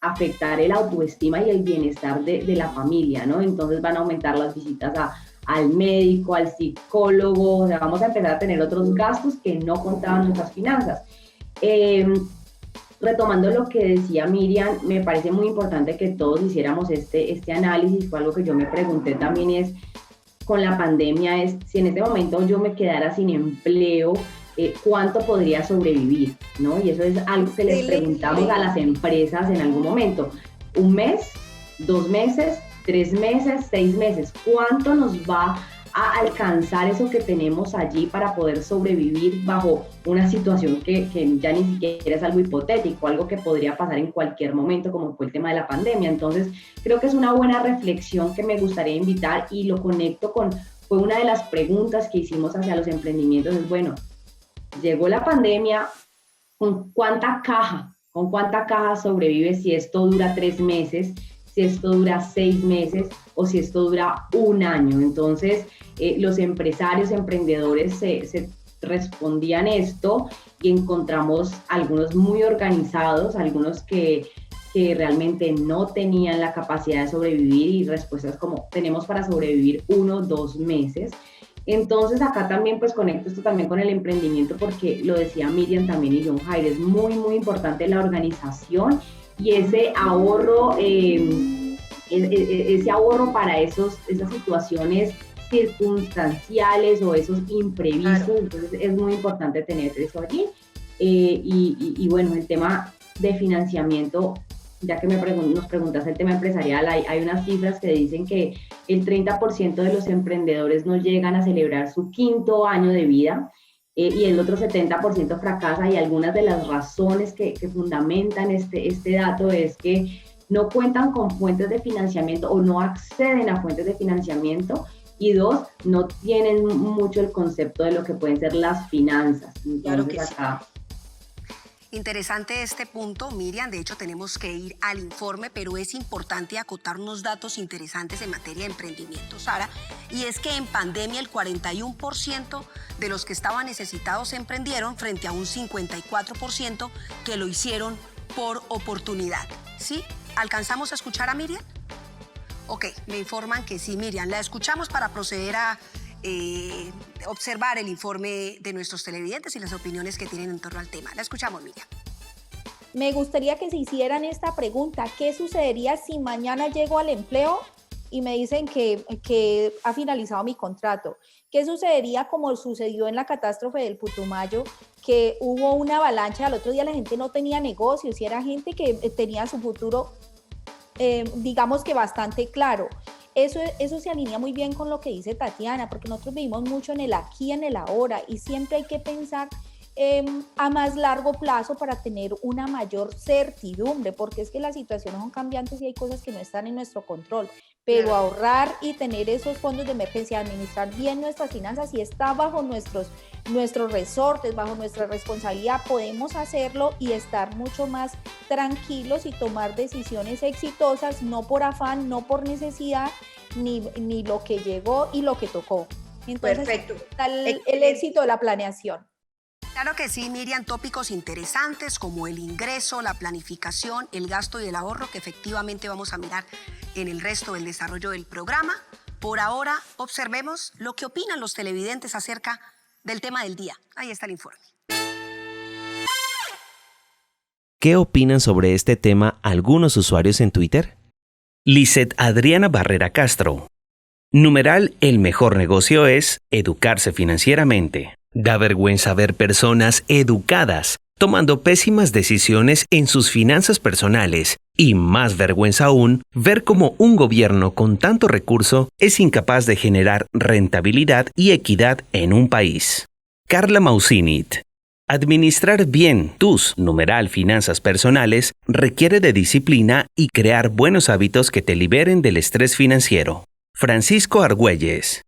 afectar el autoestima y el bienestar de la familia, ¿no? Entonces van a aumentar las visitas al médico, al psicólogo, o sea, vamos a empezar a tener otros gastos que no contaban nuestras finanzas. Retomando lo que decía Miriam, me parece muy importante que todos hiciéramos este análisis. Fue algo que yo me pregunté también, es con la pandemia, es si en este momento yo me quedara sin empleo, ¿cuánto podría sobrevivir? ¿No? Y eso es algo que les preguntamos a las empresas en algún momento. ¿Un mes? ¿2 meses? ¿3 meses? ¿6 meses? ¿Cuánto nos va a alcanzar eso que tenemos allí para poder sobrevivir bajo una situación que ya ni siquiera es algo hipotético, algo que podría pasar en cualquier momento, como fue el tema de la pandemia? Entonces, creo que es una buena reflexión que me gustaría invitar y lo conecto fue una de las preguntas que hicimos hacia los emprendimientos, es bueno, llegó la pandemia, ¿con cuánta caja sobrevive si esto dura 3 meses? Si esto dura 6 meses o si esto dura 1 año. Entonces, los empresarios, emprendedores se respondían esto y encontramos algunos muy organizados, algunos que realmente no tenían la capacidad de sobrevivir y respuestas como tenemos para sobrevivir 1 o 2 meses. Entonces acá también pues conecto esto también con el emprendimiento porque lo decía Miriam también y John Jair, es muy muy importante la organización y ese ahorro, ese ahorro para esas situaciones circunstanciales o esos imprevistos. Claro. Entonces es muy importante tener eso allí. Y bueno, el tema de financiamiento, ya que nos preguntas el tema empresarial, hay unas cifras que dicen que el 30% de los emprendedores no llegan a celebrar su 5º año de vida. Y el otro 70% fracasa, y algunas de las razones que fundamentan este dato es que no cuentan con fuentes de financiamiento o no acceden a fuentes de financiamiento, y 2, no tienen mucho el concepto de lo que pueden ser las finanzas. Entonces, claro que acá... sí. Interesante este punto, Miriam. De hecho, tenemos que ir al informe, pero es importante acotar unos datos interesantes en materia de emprendimiento, Sara. Y es que en pandemia el 41% de los que estaban necesitados emprendieron frente a un 54% que lo hicieron por oportunidad. ¿Sí? ¿Alcanzamos a escuchar a Miriam? Ok, me informan que sí, Miriam. La escuchamos para proceder a observar el informe de nuestros televidentes y las opiniones que tienen en torno al tema. La escuchamos, Miriam. Me gustaría que se hicieran esta pregunta: ¿qué sucedería si mañana llego al empleo y me dicen que ha finalizado mi contrato? ¿Qué sucedería como sucedió en la catástrofe del Putumayo, que hubo una avalancha, al otro día la gente no tenía negocios y era gente que tenía su futuro, digamos que bastante claro? Eso se alinea muy bien con lo que dice Tatiana, porque nosotros vivimos mucho en el aquí y en el ahora, y siempre hay que pensar a más largo plazo para tener una mayor certidumbre, porque es que las situaciones son cambiantes y hay cosas que no están en nuestro control, pero ahorrar y tener esos fondos de emergencia, administrar bien nuestras finanzas, si está bajo nuestros resortes, bajo nuestra responsabilidad, podemos hacerlo y estar mucho más tranquilos y tomar decisiones exitosas, no por afán, no por necesidad, ni lo que llegó y lo que tocó. Entonces, perfecto. Está el éxito de la planeación. Claro que sí, Miriam, tópicos interesantes como el ingreso, la planificación, el gasto y el ahorro, que efectivamente vamos a mirar en el resto del desarrollo del programa. Por ahora, observemos lo que opinan los televidentes acerca del tema del día. Ahí está el informe. ¿Qué opinan sobre este tema algunos usuarios en Twitter? Lizeth Adriana Barrera Castro. Numeral: el mejor negocio es educarse financieramente. Da vergüenza ver personas educadas tomando pésimas decisiones en sus finanzas personales, y más vergüenza aún ver cómo un gobierno con tanto recurso es incapaz de generar rentabilidad y equidad en un país. Carla Mausinit. Administrar bien tus finanzas personales requiere de disciplina y crear buenos hábitos que te liberen del estrés financiero. Francisco Argüelles.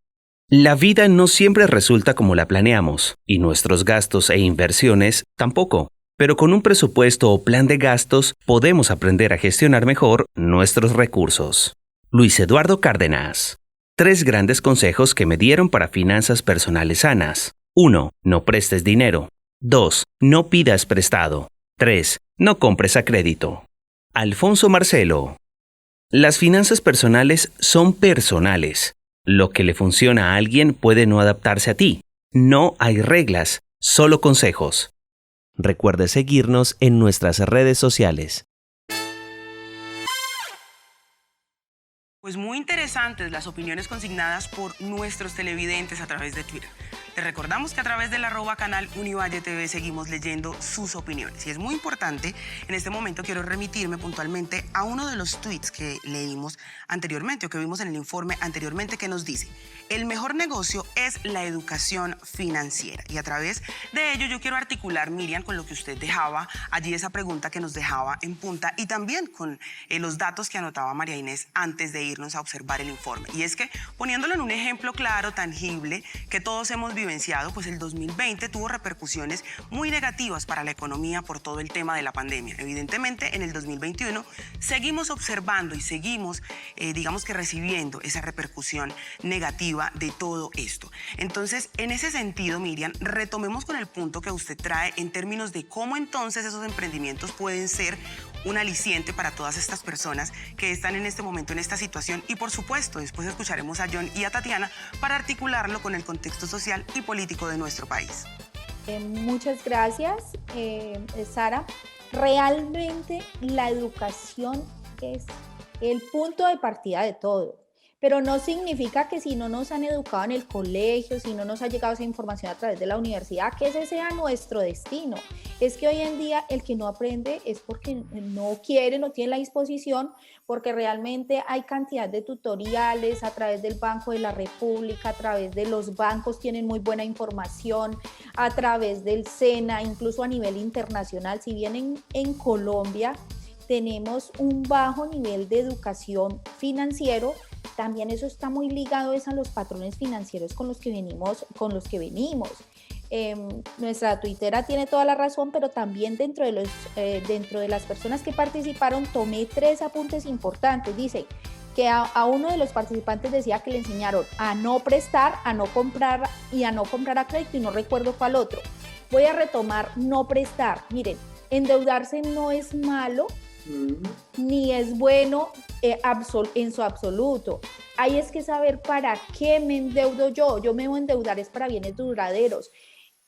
La vida no siempre resulta como la planeamos, y nuestros gastos e inversiones tampoco, pero con un presupuesto o plan de gastos podemos aprender a gestionar mejor nuestros recursos. Luis Eduardo Cárdenas. 3 grandes consejos que me dieron para finanzas personales sanas. 1. No prestes dinero. 2. No pidas prestado. 3. No compres a crédito. Alfonso Marcelo. Las finanzas personales son personales. Lo que le funciona a alguien puede no adaptarse a ti. No hay reglas, solo consejos. Recuerde seguirnos en nuestras redes sociales. Pues muy interesantes las opiniones consignadas por nuestros televidentes a través de Twitter. Les recordamos que a través del @canal Univalle TV seguimos leyendo sus opiniones. Y es muy importante, en este momento quiero remitirme puntualmente a uno de los tweets que leímos anteriormente o que vimos en el informe anteriormente, que nos dice: el mejor negocio es la educación financiera. Y a través de ello yo quiero articular, Miriam, con lo que usted dejaba allí, esa pregunta que nos dejaba en punta, y también con los datos que anotaba María Inés antes de irnos a observar el informe. Y es que, poniéndolo en un ejemplo claro, tangible, que todos hemos vivenciado, pues el 2020 tuvo repercusiones muy negativas para la economía por todo el tema de la pandemia. Evidentemente, en el 2021 seguimos observando y seguimos, digamos que recibiendo esa repercusión negativa de todo esto. Entonces, en ese sentido, Miriam, retomemos con el punto que usted trae en términos de cómo entonces esos emprendimientos pueden ser un aliciente para todas estas personas que están en este momento en esta situación, y por supuesto después escucharemos a John y a Tatiana para articularlo con el contexto social y político de nuestro país. Muchas gracias, Sara. Realmente la educación es el punto de partida de todo, pero no significa que si no nos han educado en el colegio, si no nos ha llegado esa información a través de la universidad, que ese sea nuestro destino. Es que hoy en día el que no aprende es porque no quiere, no tiene la disposición, porque realmente hay cantidad de tutoriales a través del Banco de la República, a través de los bancos tienen muy buena información, a través del SENA, incluso a nivel internacional. Si bien en Colombia tenemos un bajo nivel de educación financiero, también eso está muy ligado a los patrones financieros con los que venimos. nuestra tuitera tiene toda la razón, pero también dentro de las personas que participaron tomé 3 apuntes importantes. Dice que a uno de los participantes decía que le enseñaron a no prestar, a no comprar y a no comprar a crédito, y no recuerdo cuál otro. Voy a retomar no prestar. Miren, endeudarse no es malo, ni es bueno en su absoluto. Hay es que saber para qué me endeudo yo. Yo me voy a endeudar es para bienes duraderos.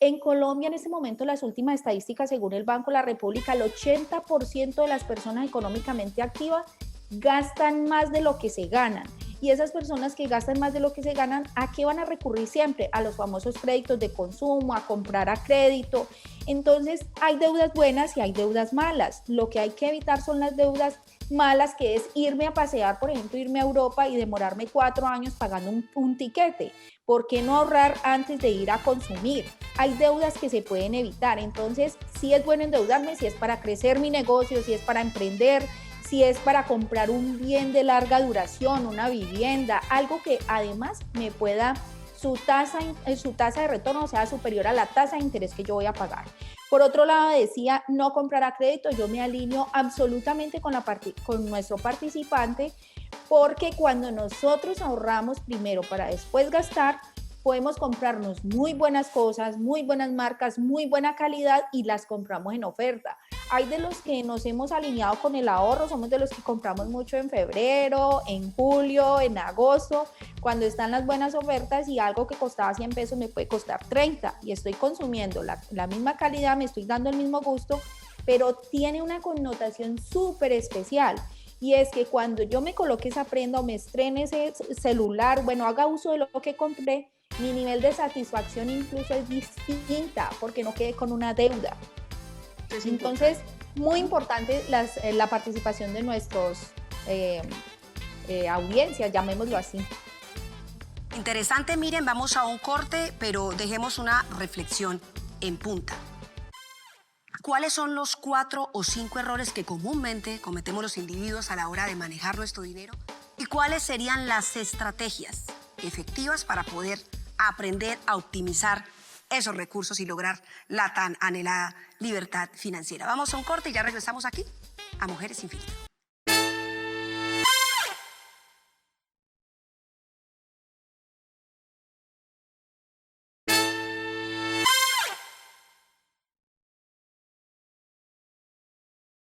En Colombia, en este momento, las últimas estadísticas, según el Banco de la República, el 80% de las personas económicamente activas gastan más de lo que se ganan. Y esas personas que gastan más de lo que se ganan, ¿a qué van a recurrir siempre? A los famosos créditos de consumo, a comprar a crédito. Entonces, hay deudas buenas y hay deudas malas. Lo que hay que evitar son las deudas malas, que es irme a pasear, por ejemplo, irme a Europa y demorarme 4 años pagando un tiquete. ¿Por qué no ahorrar antes de ir a consumir? Hay deudas que se pueden evitar. Entonces, sí es bueno endeudarme si es para crecer mi negocio, si es para emprender, si es para comprar un bien de larga duración, una vivienda, algo que además me pueda, su tasa de retorno sea superior a la tasa de interés que yo voy a pagar. Por otro lado, decía no comprar a crédito. Yo me alineo absolutamente con nuestro participante, porque cuando nosotros ahorramos primero para después gastar, podemos comprarnos muy buenas cosas, muy buenas marcas, muy buena calidad, y las compramos en oferta. Hay de los que nos hemos alineado con el ahorro, somos de los que compramos mucho en febrero, en julio, en agosto, cuando están las buenas ofertas, y algo que costaba 100 pesos me puede costar 30 y estoy consumiendo la misma calidad, me estoy dando el mismo gusto, pero tiene una connotación súper especial. Y es que cuando yo me coloque esa prenda o me estrene ese celular, bueno, haga uso de lo que compré, mi nivel de satisfacción incluso es distinta, porque no quedé con una deuda. Entonces, muy importante la participación de nuestros audiencias, llamémoslo así. Interesante, miren, vamos a un corte, pero dejemos una reflexión en punta. ¿Cuáles son los 4 o 5 errores que comúnmente cometemos los individuos a la hora de manejar nuestro dinero? ¿Y cuáles serían las estrategias efectivas para poder aprender a optimizar esos recursos y lograr la tan anhelada libertad financiera? Vamos a un corte y ya regresamos aquí a Mujeres Sin Filtro.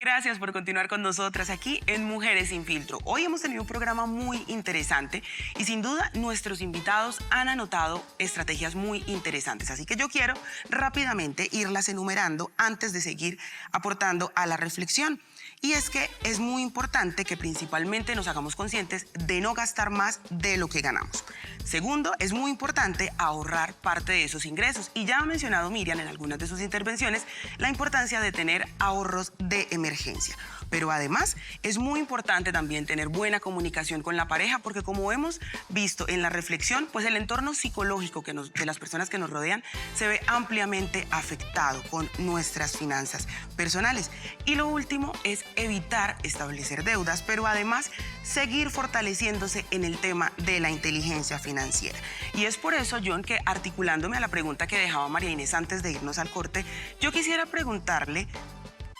Gracias por continuar con nosotras aquí en Mujeres Sin Filtro. Hoy hemos tenido un programa muy interesante y sin duda nuestros invitados han anotado estrategias muy interesantes. Así que yo quiero rápidamente irlas enumerando antes de seguir aportando a la reflexión. Y es que es muy importante que principalmente nos hagamos conscientes de no gastar más de lo que ganamos. Segundo, es muy importante ahorrar parte de esos ingresos. Y ya ha mencionado Miriam en algunas de sus intervenciones la importancia de tener ahorros de emergencia. Pero además es muy importante también tener buena comunicación con la pareja, porque como hemos visto en la reflexión, pues el entorno psicológico de las personas que nos rodean se ve ampliamente afectado con nuestras finanzas personales. Y lo último es evitar establecer deudas, pero además seguir fortaleciéndose en el tema de la inteligencia financiera. Y es por eso, John, que articulándome a la pregunta que dejaba María Inés antes de irnos al corte, yo quisiera preguntarle: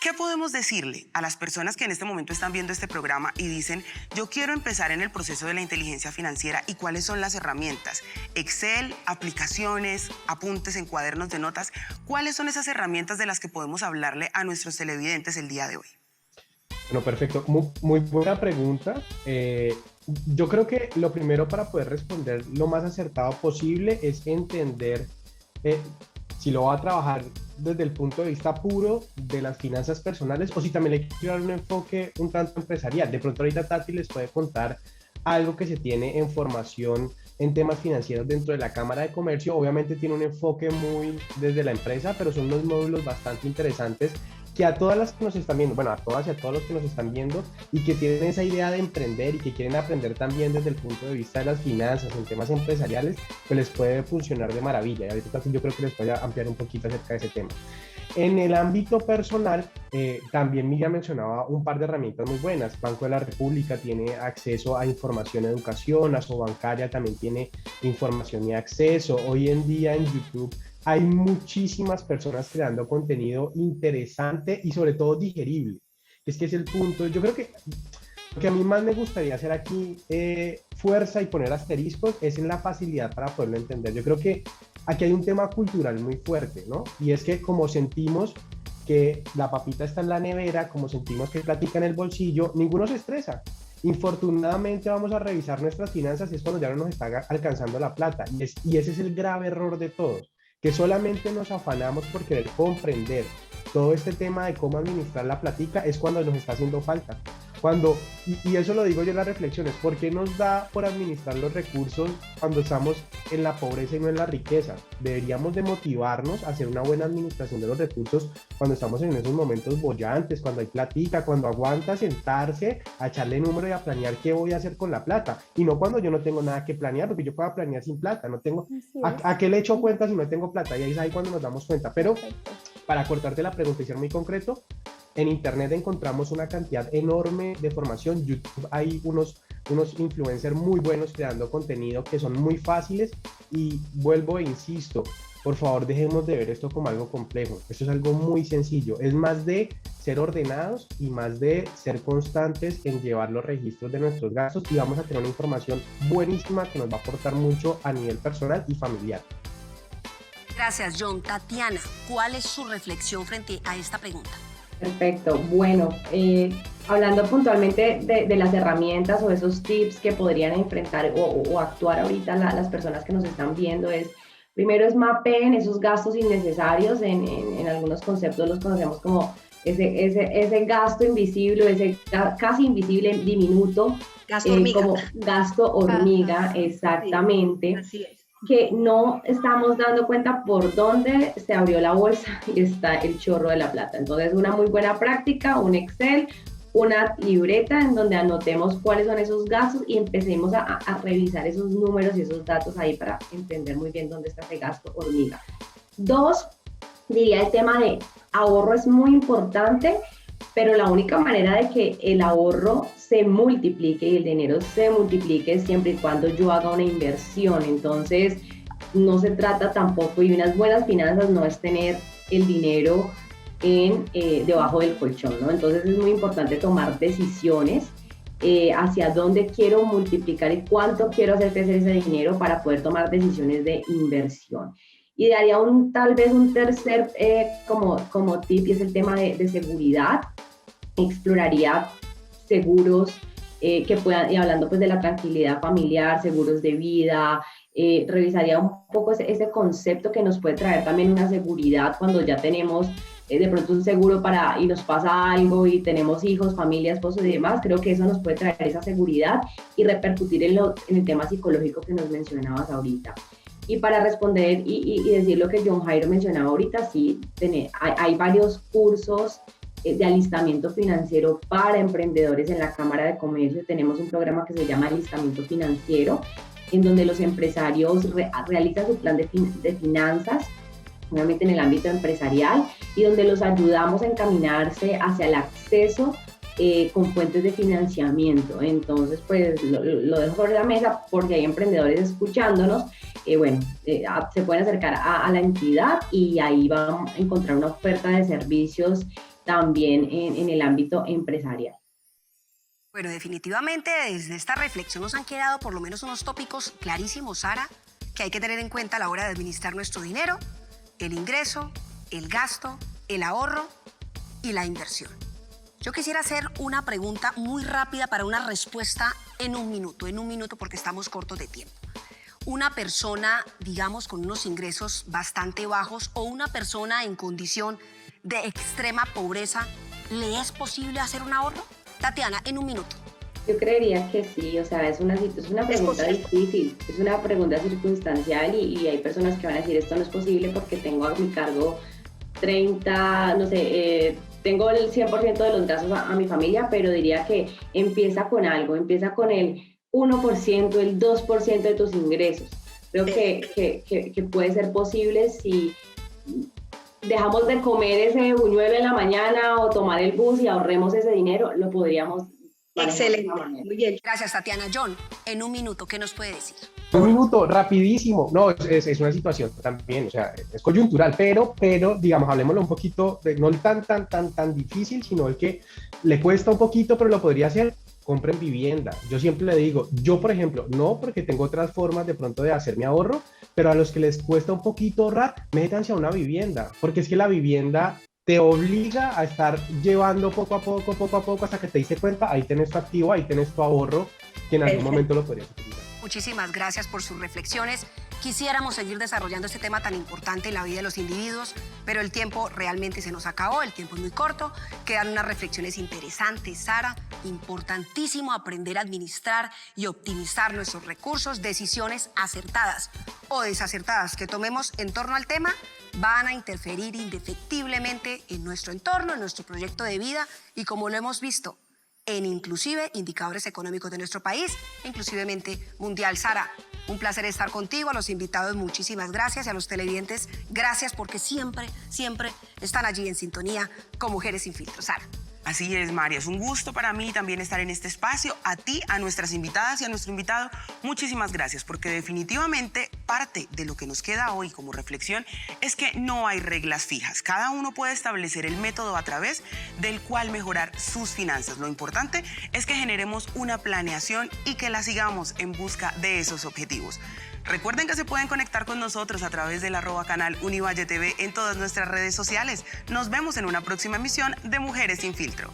¿qué podemos decirle a las personas que en este momento están viendo este programa y dicen, yo quiero empezar en el proceso de la inteligencia financiera, y cuáles son las herramientas? Excel, aplicaciones, apuntes en cuadernos de notas. ¿Cuáles son esas herramientas de las que podemos hablarle a nuestros televidentes el día de hoy? Bueno, perfecto. Muy buena pregunta. Yo creo que lo primero para poder responder lo más acertado posible es entender si lo va a trabajar desde el punto de vista puro de las finanzas personales o si también le quiero dar un enfoque un tanto empresarial. De pronto ahorita Tati les puede contar algo que se tiene en formación en temas financieros dentro de la Cámara de Comercio. Obviamente tiene un enfoque muy desde la empresa, pero son unos módulos bastante interesantes que a todas las que nos están viendo, bueno, a todas y a todos los que nos están viendo y que tienen esa idea de emprender y que quieren aprender también desde el punto de vista de las finanzas en temas empresariales, pues les puede funcionar de maravilla. Y ahorita yo creo que les voy a ampliar un poquito acerca de ese tema. En el ámbito personal, también Miriam mencionaba un par de herramientas muy buenas. Banco de la República tiene acceso a información, educación, Asobancaria también tiene información y acceso. Hoy en día en YouTube hay muchísimas personas creando contenido interesante y sobre todo digerible. Es que es el punto. Yo creo que lo que a mí más me gustaría hacer aquí, fuerza y poner asteriscos, es en la facilidad para poderlo entender. Yo creo que aquí hay un tema cultural muy fuerte, ¿no? Y es que como sentimos que la papita está en la nevera, como sentimos que platica en el bolsillo, ninguno se estresa. Infortunadamente vamos a revisar nuestras finanzas y es cuando ya no nos está alcanzando la plata. Y ese es el grave error de todos, que solamente nos afanamos por querer comprender todo este tema de cómo administrar la platica, es cuando nos está haciendo falta. Y eso lo digo yo en las reflexiones, ¿por qué nos da por administrar los recursos cuando estamos en la pobreza y no en la riqueza? Deberíamos de motivarnos a hacer una buena administración de los recursos cuando estamos en esos momentos bollantes, cuando hay platica, cuando aguanta sentarse a echarle número y a planear qué voy a hacer con la plata, y no cuando yo no tengo nada que planear, porque yo puedo planear sin plata, no tengo, ¿a qué le echo cuenta si no tengo plata? Y ahí es ahí cuando nos damos cuenta. Pero para cortarte la pregunta y ser muy concreto, en internet encontramos una cantidad enorme de formación. YouTube, hay unos influencers muy buenos creando contenido que son muy fáciles, y vuelvo e insisto, por favor dejemos de ver esto como algo complejo. Esto es algo muy sencillo, es más de ser ordenados y más de ser constantes en llevar los registros de nuestros gastos, y vamos a tener una información buenísima que nos va a aportar mucho a nivel personal y familiar. Gracias, John. Tatiana, ¿cuál es su reflexión frente a esta pregunta? Perfecto. Bueno, hablando puntualmente de las herramientas o esos tips que podrían enfrentar o actuar ahorita las personas que nos están viendo, primero es mapeen esos gastos innecesarios. En algunos conceptos los conocemos como ese gasto invisible, ese casi invisible diminuto, Gasto hormiga. como gasto hormiga, exactamente. Así es. Que no estamos dando cuenta por dónde se abrió la bolsa y está el chorro de la plata. Entonces, una muy buena práctica, un Excel, una libreta en donde anotemos cuáles son esos gastos y empecemos a revisar esos números y esos datos ahí para entender muy bien dónde está ese gasto hormiga. 2, diría el tema de ahorro es muy importante, pero la única manera de que el ahorro se multiplique y el dinero se multiplique es siempre y cuando yo haga una inversión. Entonces, no se trata tampoco, y unas buenas finanzas no es tener el dinero debajo del colchón, ¿no? Entonces, es muy importante tomar decisiones hacia dónde quiero multiplicar y cuánto quiero hacer crecer ese dinero para poder tomar decisiones de inversión. Y daría tal vez un tercer como tip, y es el tema de seguridad. Exploraría seguros que puedan, y hablando pues de la tranquilidad familiar, seguros de vida, revisaría un poco ese concepto que nos puede traer también una seguridad cuando ya tenemos de pronto un seguro y nos pasa algo y tenemos hijos, familia, esposos y demás. Creo que eso nos puede traer esa seguridad y repercutir en el tema psicológico que nos mencionabas ahorita. Y para responder y decir lo que John Jairo mencionaba ahorita, sí, hay varios cursos de alistamiento financiero para emprendedores en la Cámara de Comercio. Tenemos un programa que se llama Alistamiento Financiero, en donde los empresarios realizan su plan de finanzas, obviamente en el ámbito empresarial, y donde los ayudamos a encaminarse hacia el acceso con fuentes de financiamiento. Entonces, pues lo dejo sobre la mesa por si hay emprendedores escuchándonos. Se pueden acercar a la entidad y ahí van a encontrar una oferta de servicios también en el ámbito empresarial. Bueno, definitivamente desde esta reflexión nos han quedado por lo menos unos tópicos clarísimos, Sara, que hay que tener en cuenta a la hora de administrar nuestro dinero: el ingreso, el gasto, el ahorro y la inversión. Yo quisiera hacer una pregunta muy rápida para una respuesta en un minuto porque estamos cortos de tiempo. Una persona, digamos, con unos ingresos bastante bajos o una persona en condición de extrema pobreza, ¿le es posible hacer un ahorro? Tatiana, en un minuto. Yo creería que sí, o sea, es una pregunta difícil, es una pregunta circunstancial y hay personas que van a decir esto no es posible porque tengo a mi cargo 30, no sé, tengo el 100% de los gastos a mi familia, pero diría que empieza con algo, empieza con el 1%, el 2% de tus ingresos. Creo que puede ser posible si dejamos de comer ese buñuelo en la mañana o tomar el bus y ahorremos ese dinero, lo podríamos. Excelente, muy bien. Gracias, Tatiana. John, en un minuto, ¿qué nos puede decir? Un minuto, rapidísimo. No, es una situación también, o sea, es coyuntural, pero, digamos, hablemoslo un poquito, no el tan difícil, sino el que le cuesta un poquito, pero lo podría hacer. Compren vivienda. Yo siempre le digo, yo por ejemplo, no, porque tengo otras formas de pronto de hacer mi ahorro, pero a los que les cuesta un poquito ahorrar, métanse a una vivienda, porque es que la vivienda te obliga a estar llevando poco a poco, hasta que te diste cuenta, ahí tenés tu activo, ahí tenés tu ahorro, que en algún momento lo podrías utilizar. Muchísimas gracias por sus reflexiones. Quisiéramos seguir desarrollando este tema tan importante en la vida de los individuos, pero el tiempo realmente se nos acabó, el tiempo es muy corto. Quedan unas reflexiones interesantes, Sara. Importantísimo aprender a administrar y optimizar nuestros recursos. Decisiones acertadas o desacertadas que tomemos en torno al tema van a interferir indefectiblemente en nuestro entorno, en nuestro proyecto de vida y, como lo hemos visto, en inclusive indicadores económicos de nuestro país, inclusivemente mundial. Sara, un placer estar contigo. A los invitados, muchísimas gracias. Y a los televidentes, gracias porque siempre están allí en sintonía con Mujeres Sin Filtro. Sara. Así es, María, es un gusto para mí también estar en este espacio. A ti, a nuestras invitadas y a nuestro invitado, muchísimas gracias, porque definitivamente parte de lo que nos queda hoy como reflexión es que no hay reglas fijas. Cada uno puede establecer el método a través del cual mejorar sus finanzas. Lo importante es que generemos una planeación y que la sigamos en busca de esos objetivos. Recuerden que se pueden conectar con nosotros a través del @canal Univalle TV en todas nuestras redes sociales. Nos vemos en una próxima emisión de Mujeres Sin Filtro.